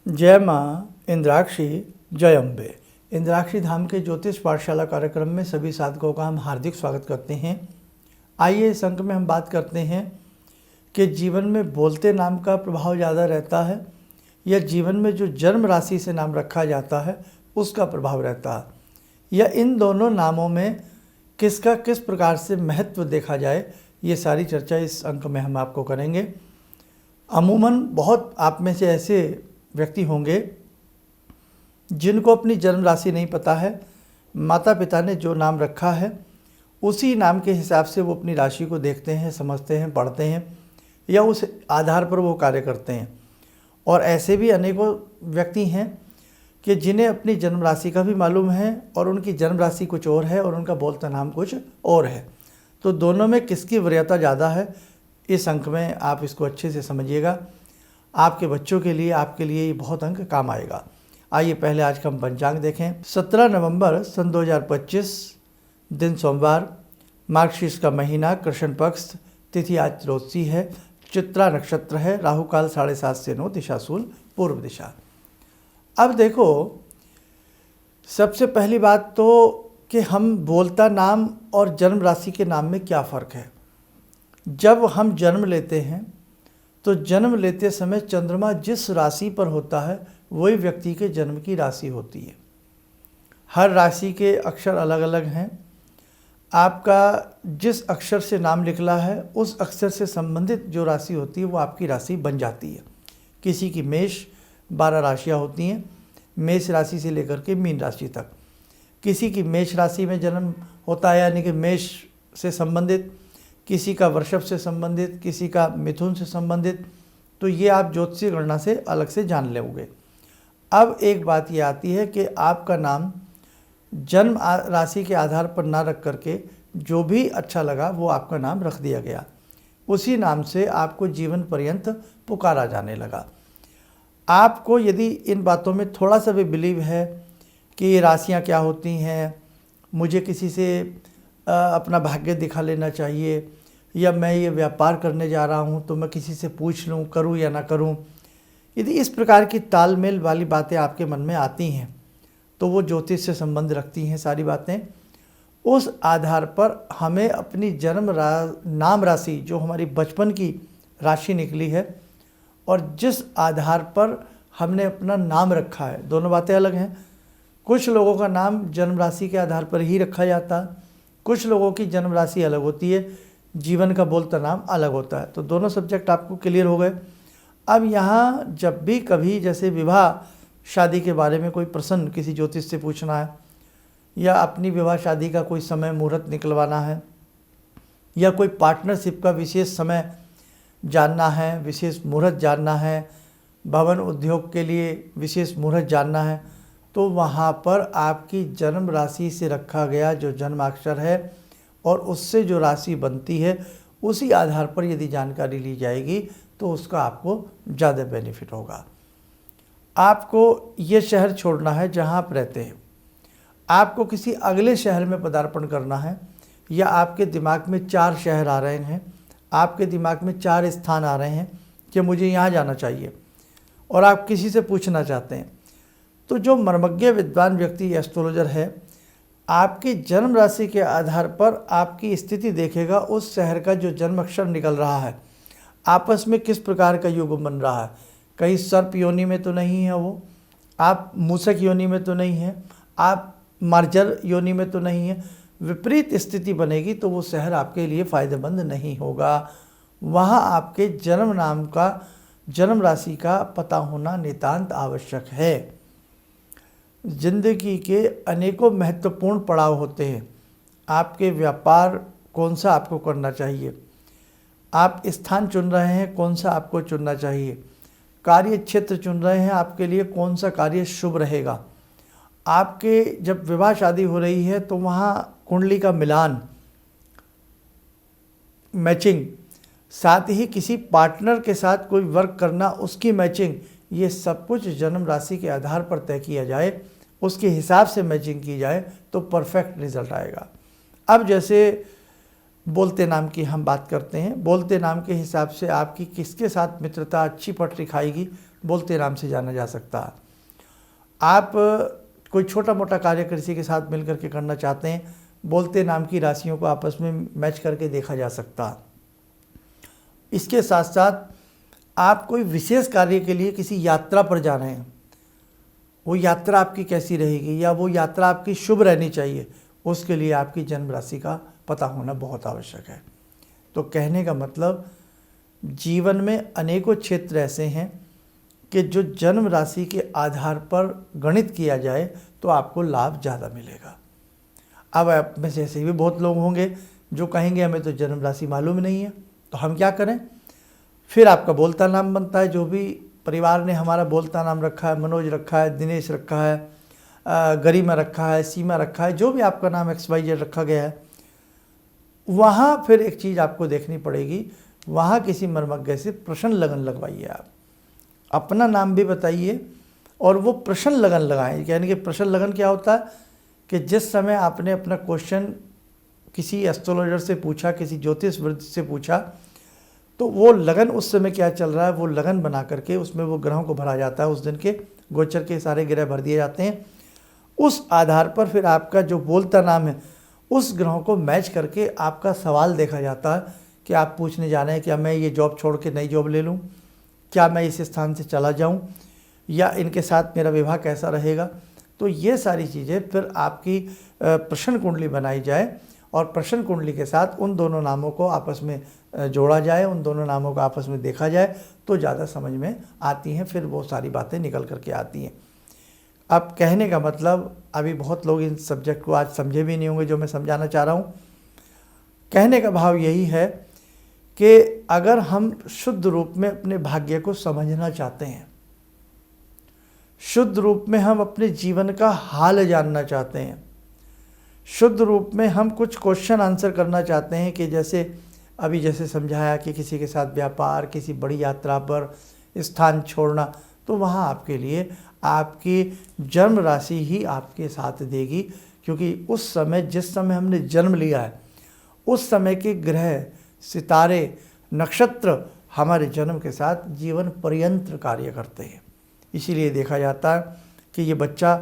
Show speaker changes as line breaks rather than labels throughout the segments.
जय माँ इंद्राक्षी, जय अम्बे। इंद्राक्षी धाम के ज्योतिष पाठशाला कार्यक्रम में सभी साधकों का हम हार्दिक स्वागत करते हैं। आइए इस अंक में हम बात करते हैं कि जीवन में बोलते नाम का प्रभाव ज़्यादा रहता है या जीवन में जो जन्म राशि से नाम रखा जाता है उसका प्रभाव रहता है, या इन दोनों नामों में किसका किस प्रकार से महत्व देखा जाए। ये सारी चर्चा इस अंक में हम आपको करेंगे। अमूमन बहुत आप में से ऐसे व्यक्ति होंगे जिनको अपनी जन्म राशि नहीं पता है। माता पिता ने जो नाम रखा है उसी नाम के हिसाब से वो अपनी राशि को देखते हैं, समझते हैं, पढ़ते हैं या उस आधार पर वो कार्य करते हैं। और ऐसे भी अनेकों व्यक्ति हैं कि जिन्हें अपनी जन्म राशि का भी मालूम है और उनकी जन्म राशि कुछ और है और उनका बोलता नाम कुछ और है। तो दोनों में किसकी वरीयता ज़्यादा है, इस अंक में आप इसको अच्छे से समझिएगा। आपके बच्चों के लिए, आपके लिए ये बहुत अंक काम आएगा। आइए पहले आज का हम पंचांग देखें। 17 नवंबर सन 2025, दिन सोमवार, मार्गशीर्ष का महीना, कृष्ण पक्ष, तिथि आज त्रयोदशी है, चित्रा नक्षत्र है, राहु काल 7:30 से 9, दिशा शूल पूर्व दिशा। अब देखो, सबसे पहली बात तो कि हम बोलता नाम और जन्म राशि के नाम में क्या फ़र्क है। जब हम जन्म लेते हैं तो जन्म लेते समय चंद्रमा जिस राशि पर होता है वही व्यक्ति के जन्म की राशि होती है। हर राशि के अक्षर अलग अलग हैं। आपका जिस अक्षर से नाम निकला है उस अक्षर से संबंधित जो राशि होती है वो आपकी राशि बन जाती है। किसी की मेष 12 राशियाँ होती हैं, मेष राशि से लेकर के मीन राशि तक। किसी की मेष राशि में जन्म होता है यानी कि मेष से संबंधित, किसी का वृषभ से संबंधित, किसी का मिथुन से संबंधित। तो ये आप ज्योतिषीय गणना से अलग से जान लोगे। अब एक बात ये आती है कि आपका नाम जन्म राशि के आधार पर ना रख करके जो भी अच्छा लगा वो आपका नाम रख दिया गया। उसी नाम से आपको जीवन पर्यंत पुकारा जाने लगा। आपको यदि इन बातों में थोड़ा सा भी बिलीव है कि ये राशियाँ क्या होती हैं, मुझे किसी से अपना भाग्य दिखा लेना चाहिए, या मैं ये व्यापार करने जा रहा हूँ तो मैं किसी से पूछ लूँ करूँ या ना करूँ, यदि इस प्रकार की तालमेल वाली बातें आपके मन में आती हैं तो वो ज्योतिष से संबंध रखती हैं सारी बातें। उस आधार पर हमें अपनी जन्म नाम राशि जो हमारी बचपन की राशि निकली है और जिस आधार पर हमने अपना नाम रखा है, दोनों बातें अलग हैं। कुछ लोगों का नाम जन्म राशि के आधार पर ही रखा जाता है, कुछ लोगों की जन्म राशि अलग होती है, जीवन का बोलता नाम अलग होता है। तो दोनों सब्जेक्ट आपको क्लियर हो गए। अब यहाँ जब भी कभी जैसे विवाह शादी के बारे में कोई प्रश्न किसी ज्योतिष से पूछना है, या अपनी विवाह शादी का कोई समय मुहूर्त निकलवाना है, या कोई पार्टनरशिप का विशेष समय जानना है, विशेष मुहूर्त जानना है, भवन उद्योग के लिए विशेष मुहूर्त जानना है, तो वहाँ पर आपकी जन्म राशि से रखा गया जो जन्माक्षर है और उससे जो राशि बनती है उसी आधार पर यदि जानकारी ली जाएगी तो उसका आपको ज़्यादा बेनिफिट होगा। आपको ये शहर छोड़ना है जहाँ आप रहते हैं, आपको किसी अगले शहर में पदार्पण करना है, या आपके दिमाग में 4 शहर आ रहे हैं, आपके दिमाग में 4 स्थान आ रहे हैं कि मुझे यहाँ जाना चाहिए, और आप किसी से पूछना चाहते हैं, तो जो मर्मज्ञ विद्वान व्यक्ति एस्ट्रोलॉजर है आपकी जन्म राशि के आधार पर आपकी स्थिति देखेगा। उस शहर का जो जन्म अक्षर निकल रहा है आपस में किस प्रकार का युग बन रहा है, कहीं सर्प योनि में तो नहीं है वो, आप मूसक योनि में तो नहीं है, आप मार्जर योनि में तो नहीं है। विपरीत स्थिति बनेगी तो वो शहर आपके लिए फ़ायदेमंद नहीं होगा। वहाँ आपके जन्म नाम का, जन्म राशि का पता होना नितांत आवश्यक है। जिंदगी के अनेकों महत्वपूर्ण पड़ाव होते हैं। आपके व्यापार कौन सा आपको करना चाहिए, आप स्थान चुन रहे हैं कौन सा आपको चुनना चाहिए, कार्य क्षेत्र चुन रहे हैं आपके लिए कौन सा कार्य शुभ रहेगा। आपके जब विवाह शादी हो रही है तो वहाँ कुंडली का मिलान, मैचिंग, साथ ही किसी पार्टनर के साथ कोई वर्क करना उसकी मैचिंग, ये सब कुछ जन्म राशि के आधार पर तय किया जाए, उसके हिसाब से मैचिंग की जाए तो परफेक्ट रिजल्ट आएगा। अब जैसे बोलते नाम की हम बात करते हैं, बोलते नाम के हिसाब से आपकी किसके साथ मित्रता अच्छी पट खाएगी बोलते नाम से जाना जा सकता है। आप कोई छोटा मोटा कार्य किसी के साथ मिल करके करना चाहते हैं, बोलते नाम की राशियों को आपस में मैच करके देखा जा सकता है। इसके साथ साथ आप कोई विशेष कार्य के लिए किसी यात्रा पर जा रहे हैं, वो यात्रा आपकी कैसी रहेगी या वो यात्रा आपकी शुभ रहनी चाहिए, उसके लिए आपकी जन्म राशि का पता होना बहुत आवश्यक है। तो कहने का मतलब जीवन में अनेकों क्षेत्र ऐसे हैं कि जो जन्म राशि के आधार पर गणित किया जाए तो आपको लाभ ज़्यादा मिलेगा। अब आप में से ऐसे भी बहुत लोग होंगे जो कहेंगे हमें तो जन्म राशि मालूम नहीं है, तो हम क्या करें? फिर आपका बोलता नाम बनता है। जो भी परिवार ने हमारा बोलता नाम रखा है, मनोज रखा है, दिनेश रखा है, गरिमा रखा है, सीमा रखा है, जो भी आपका नाम XYZ रखा गया है, वहाँ फिर एक चीज़ आपको देखनी पड़ेगी, वहाँ किसी मर्मज्ञ से प्रश्न लगन लगवाइए। आप अपना नाम भी बताइए और वो प्रश्न लगन लगाएं। यानी कि प्रश्न लगन क्या होता है कि जिस समय आपने अपना क्वेश्चन किसी एस्ट्रोलॉजर से पूछा, किसी ज्योतिष वृद्ध से पूछा, तो वो लगन उस समय क्या चल रहा है, वो लगन बना करके उसमें वो ग्रहों को भरा जाता है। उस दिन के गोचर के सारे ग्रह भर दिए जाते हैं। उस आधार पर फिर आपका जो बोलता नाम है उस ग्रहों को मैच करके आपका सवाल देखा जाता है कि आप पूछने जा रहे हैं क्या मैं ये जॉब छोड़ के नई जॉब ले लूँ, क्या मैं इस स्थान से चला जाऊँ, या इनके साथ मेरा विवाह कैसा रहेगा। तो ये सारी चीज़ें फिर आपकी प्रश्न कुंडली बनाई जाए और प्रश्न कुंडली के साथ उन दोनों नामों को आपस में जोड़ा जाए, उन दोनों नामों को आपस में देखा जाए तो ज़्यादा समझ में आती हैं, फिर वो सारी बातें निकल करके आती हैं। अब कहने का मतलब, अभी बहुत लोग इन सब्जेक्ट को आज समझे भी नहीं होंगे जो मैं समझाना चाह रहा हूँ। कहने का भाव यही है कि अगर हम शुद्ध रूप में अपने भाग्य को समझना चाहते हैं, शुद्ध रूप में हम अपने जीवन का हाल जानना चाहते हैं, शुद्ध रूप में हम कुछ क्वेश्चन आंसर करना चाहते हैं कि जैसे समझाया कि किसी के साथ व्यापार, किसी बड़ी यात्रा पर स्थान छोड़ना, तो वहाँ आपके लिए आपकी जन्म राशि ही आपके साथ देगी। क्योंकि उस समय, जिस समय हमने जन्म लिया है, उस समय के ग्रह, सितारे, नक्षत्र हमारे जन्म के साथ जीवन पर्यंत कार्य करते हैं। इसीलिए देखा जाता है कि ये बच्चा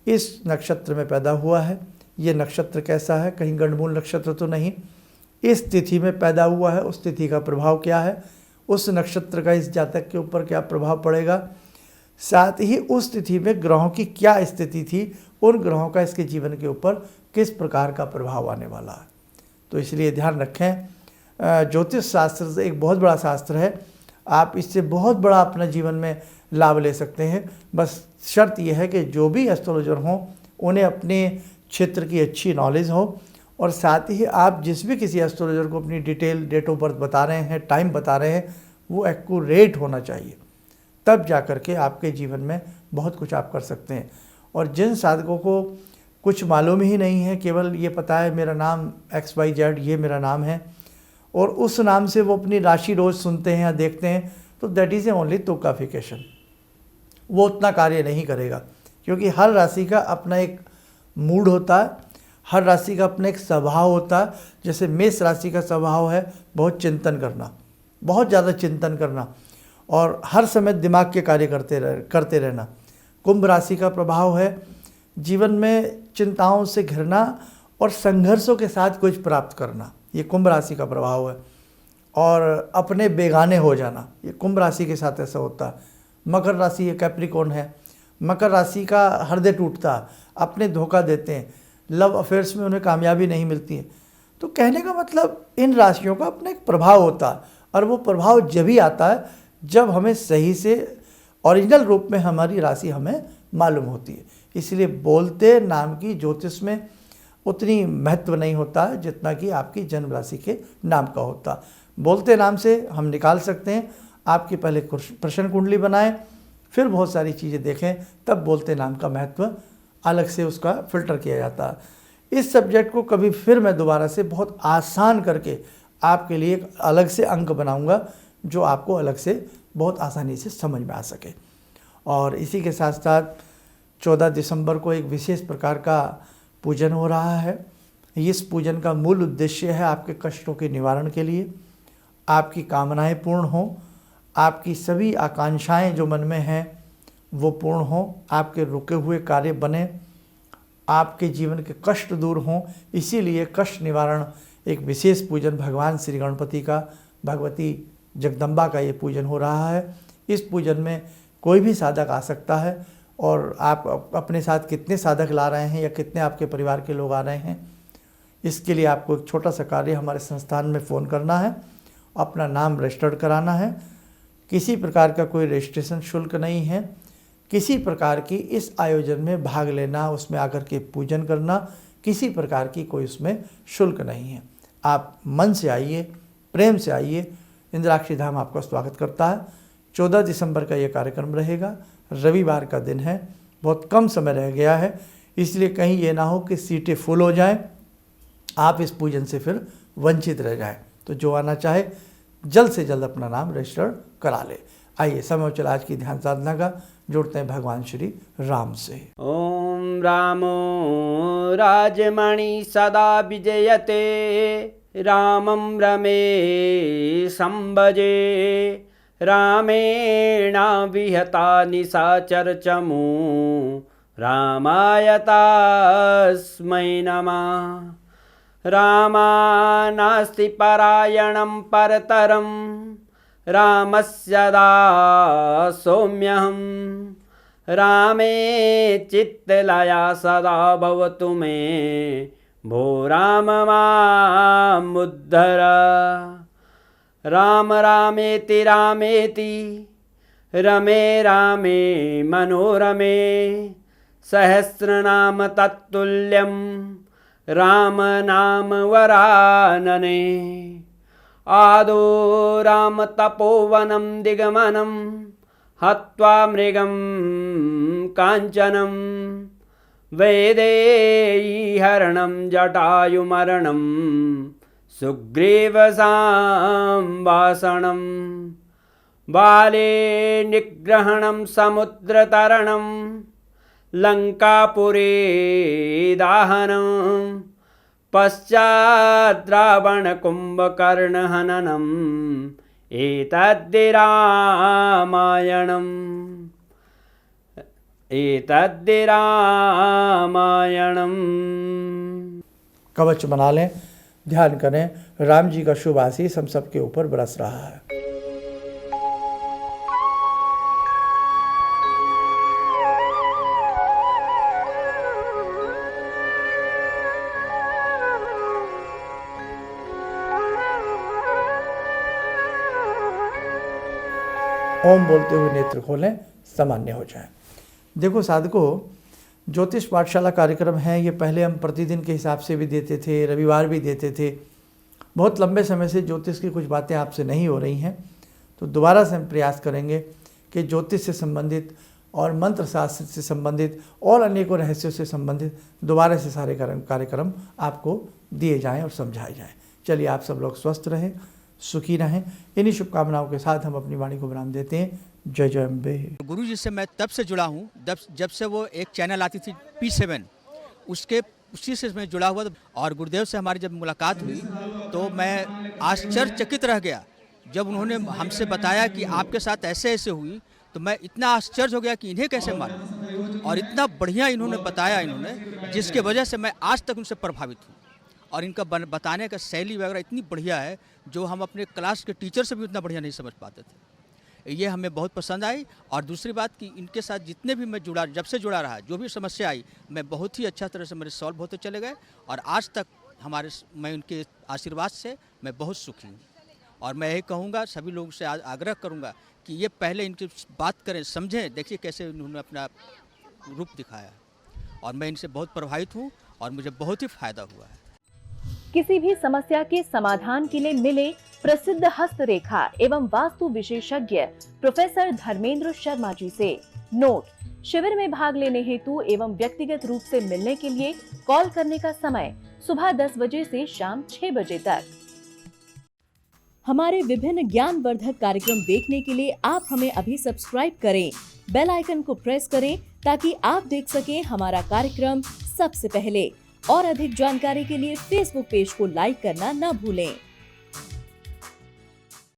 इस नक्षत्र में पैदा हुआ है, ये नक्षत्र कैसा है, कहीं गंडमूल नक्षत्र तो नहीं, इस तिथि में पैदा हुआ है, उस तिथि का प्रभाव क्या है, उस नक्षत्र का इस जातक के ऊपर क्या प्रभाव पड़ेगा, साथ ही उस तिथि में ग्रहों की क्या स्थिति थी, उन ग्रहों का इसके जीवन के ऊपर किस प्रकार का प्रभाव आने वाला है। तो इसलिए ध्यान रखें, ज्योतिष शास्त्र एक बहुत बड़ा शास्त्र है, आप इससे बहुत बड़ा अपना जीवन में लाभ ले सकते हैं। बस शर्त यह है कि जो भी एस्ट्रोलॉजर हों उन्हें अपने क्षेत्र की अच्छी नॉलेज हो, और साथ ही आप जिस भी किसी एस्ट्रोलॉजर को अपनी डिटेल, डेट ऑफ बर्थ बता रहे हैं, टाइम बता रहे हैं, वो एक्यूरेट होना चाहिए। तब जा कर के आपके जीवन में बहुत कुछ आप कर सकते हैं। और जिन साधकों को कुछ मालूम ही नहीं है, केवल ये पता है मेरा नाम XYZ, ये मेरा नाम है, और उस नाम से वो अपनी राशि रोज़ सुनते हैं या देखते हैं, तो दैट इज़ ए ओनली तुकाफिकेशन। वो उतना कार्य नहीं करेगा, क्योंकि हर राशि का अपना एक मूड होता है, हर राशि का अपना एक स्वभाव होता है। जैसे मेष राशि का स्वभाव है बहुत चिंतन करना, बहुत ज़्यादा चिंतन करना, और हर समय दिमाग के कार्य करते रहना। कुंभ राशि का प्रभाव है जीवन में चिंताओं से घिरना और संघर्षों के साथ कुछ प्राप्त करना, ये कुंभ राशि का प्रभाव है। और अपने बेगाने हो जाना, ये कुंभ राशि के साथ ऐसा होता है। मकर राशि ये कैप्रिकॉर्न है, मकर राशि का हृदय टूटता है, अपने धोखा देते हैं, लव अफेयर्स में उन्हें कामयाबी नहीं मिलती है। तो कहने का मतलब इन राशियों का अपना एक प्रभाव होता है, और वो प्रभाव जब ही आता है जब हमें सही से ओरिजिनल रूप में हमारी राशि हमें मालूम होती है। इसलिए बोलते नाम की ज्योतिष में उतनी महत्व नहीं होता है जितना कि आपकी जन्म राशि के नाम का होता। बोलते नाम से हम निकाल सकते हैं, आपकी पहले प्रश्न कुंडली बनाएं, फिर बहुत सारी चीज़ें देखें, तब बोलते नाम का महत्व अलग से उसका फिल्टर किया जाता है। इस सब्जेक्ट को कभी फिर मैं दोबारा से बहुत आसान करके आपके लिए एक अलग से अंक बनाऊंगा, जो आपको अलग से बहुत आसानी से समझ में आ सके। और इसी के साथ साथ 14 दिसंबर को एक विशेष प्रकार का पूजन हो रहा है। इस पूजन का मूल उद्देश्य है आपके कष्टों के निवारण के लिए, आपकी कामनाएं पूर्ण हों, आपकी सभी आकांक्षाएं जो मन में हैं वो पूर्ण हों, आपके रुके हुए कार्य बने, आपके जीवन के कष्ट दूर हों। इसीलिए कष्ट निवारण एक विशेष पूजन भगवान श्री गणपति का, भगवती जगदम्बा का ये पूजन हो रहा है। इस पूजन में कोई भी साधक आ सकता है और आप अपने साथ कितने साधक ला रहे हैं या कितने आपके परिवार के लोग आ रहे हैं, इसके लिए आपको एक छोटा सा कार्य हमारे संस्थान में फ़ोन करना है, अपना नाम रजिस्टर्ड कराना है। किसी प्रकार का कोई रजिस्ट्रेशन शुल्क नहीं है। किसी प्रकार की इस आयोजन में भाग लेना, उसमें आकर के पूजन करना, किसी प्रकार की कोई उसमें शुल्क नहीं है। आप मन से आइए, प्रेम से आइए। इंद्राक्षी धाम आपका स्वागत करता है। 14 दिसंबर का ये कार्यक्रम रहेगा, रविवार का दिन है, बहुत कम समय रह गया है, इसलिए कहीं ये ना हो कि सीटें फुल हो जाएं, आप इस पूजन से फिर वंचित रह जाएं। तो जो आना चाहे जल्द से जल्द अपना नाम रजिस्टर करा ले। आइए समय चला आज की ध्यान साधना का, जुड़ते हैं भगवान श्री राम से।
ओम रामो राजमणि सदा विजयते, रामं रमे संभजे, रामेण विहता निशाचर चमू, रामाय तस्मै नमः। रामानास्ति परायणं परतरं, रामस्य दासोऽम्यहम्। रामे चित्तलया सदा भवतु मे, भो राम मामुद्धर। राम रामेति रामेति, रमे रामे मनोरमे, सहस्रनाम तत्तुल्यं, राम नाम वरानने। आदो राम तपोवनं दिगमनं, हत्वा मृगं काञ्चनं, वैदेहीहरणं जटायुमरणं, सुग्रीवसंवासनं। बाले निग्रहणं समुद्रतरणं, लङ्कापुरे दाहनं, पश्चात् रावणकुम्भकर्णहननम्, एतद्धि रामायणम्, एतद्धि रामायणम्।
कवच बना लें, ध्यान करें, राम जी का शुभ आशीष हम सबके ऊपर बरस रहा है। ओम बोलते हुए नेत्र खोलें, सामान्य हो जाए। देखो साधकों, ज्योतिष पाठशाला कार्यक्रम है ये, पहले हम प्रतिदिन के हिसाब से भी देते थे, रविवार भी देते थे। बहुत लंबे समय से ज्योतिष की कुछ बातें आपसे नहीं हो रही हैं, तो दोबारा से हम प्रयास करेंगे कि ज्योतिष से संबंधित और मंत्र शास्त्र से संबंधित और अनेकों रहस्यों से संबंधित दोबारा से सारे कार्यक्रम आपको दिए जाएं और समझाए जाएं। चलिए, आप सब लोग स्वस्थ रहें, सुखी रहें। इन्हीं शुभकामनाओं के साथ हम अपनी वाणी को विराम देते हैं। जय जय अम्बे।
गुरु जी से मैं तब से जुड़ा हूँ जब से वो एक चैनल आती थी P7, उसी से मैं जुड़ा हुआ था। और गुरुदेव से हमारी जब मुलाकात हुई तो मैं आश्चर्यचकित रह गया जब उन्होंने हमसे बताया कि आपके साथ ऐसे ऐसे हुई। तो मैं इतना आश्चर्य हो गया कि इन्हें कैसे मालूम, और इतना बढ़िया इन्होंने बताया, जिसके वजह से मैं आज तक उनसे प्रभावित हूँ। और इनका बताने का शैली वगैरह इतनी बढ़िया है जो हम अपने क्लास के टीचर से भी उतना बढ़िया नहीं समझ पाते थे। ये हमें बहुत पसंद आई। और दूसरी बात कि इनके साथ जितने भी मैं जब से जुड़ा रहा, जो भी समस्या आई, मैं बहुत ही अच्छा तरह से मेरे सॉल्व होते चले गए। और आज तक मैं उनके आशीर्वाद से मैं बहुत सुखी हूँ। और मैं यही कहूँगा, सभी लोगों से आग्रह करूँगा कि ये पहले इनकी बात करें, समझें। देखिए कैसे इन्होंने अपना रूप दिखाया, और मैं इनसे बहुत प्रभावित हूँ और मुझे बहुत ही फायदा हुआ है।
किसी भी समस्या के समाधान के लिए मिले प्रसिद्ध हस्तरेखा एवं वास्तु विशेषज्ञ प्रोफेसर धर्मेंद्र शर्मा जी से। नोट: शिविर में भाग लेने हेतु एवं व्यक्तिगत रूप से मिलने के लिए कॉल करने का समय सुबह 10 बजे से शाम 6 बजे तक। हमारे विभिन्न ज्ञानवर्धक कार्यक्रम देखने के लिए आप हमें अभी सब्सक्राइब करें, बेल आइकन को प्रेस करें ताकि आप देख सकें हमारा कार्यक्रम सबसे पहले। और अधिक जानकारी के लिए फेसबुक पेज को लाइक करना न भूलें।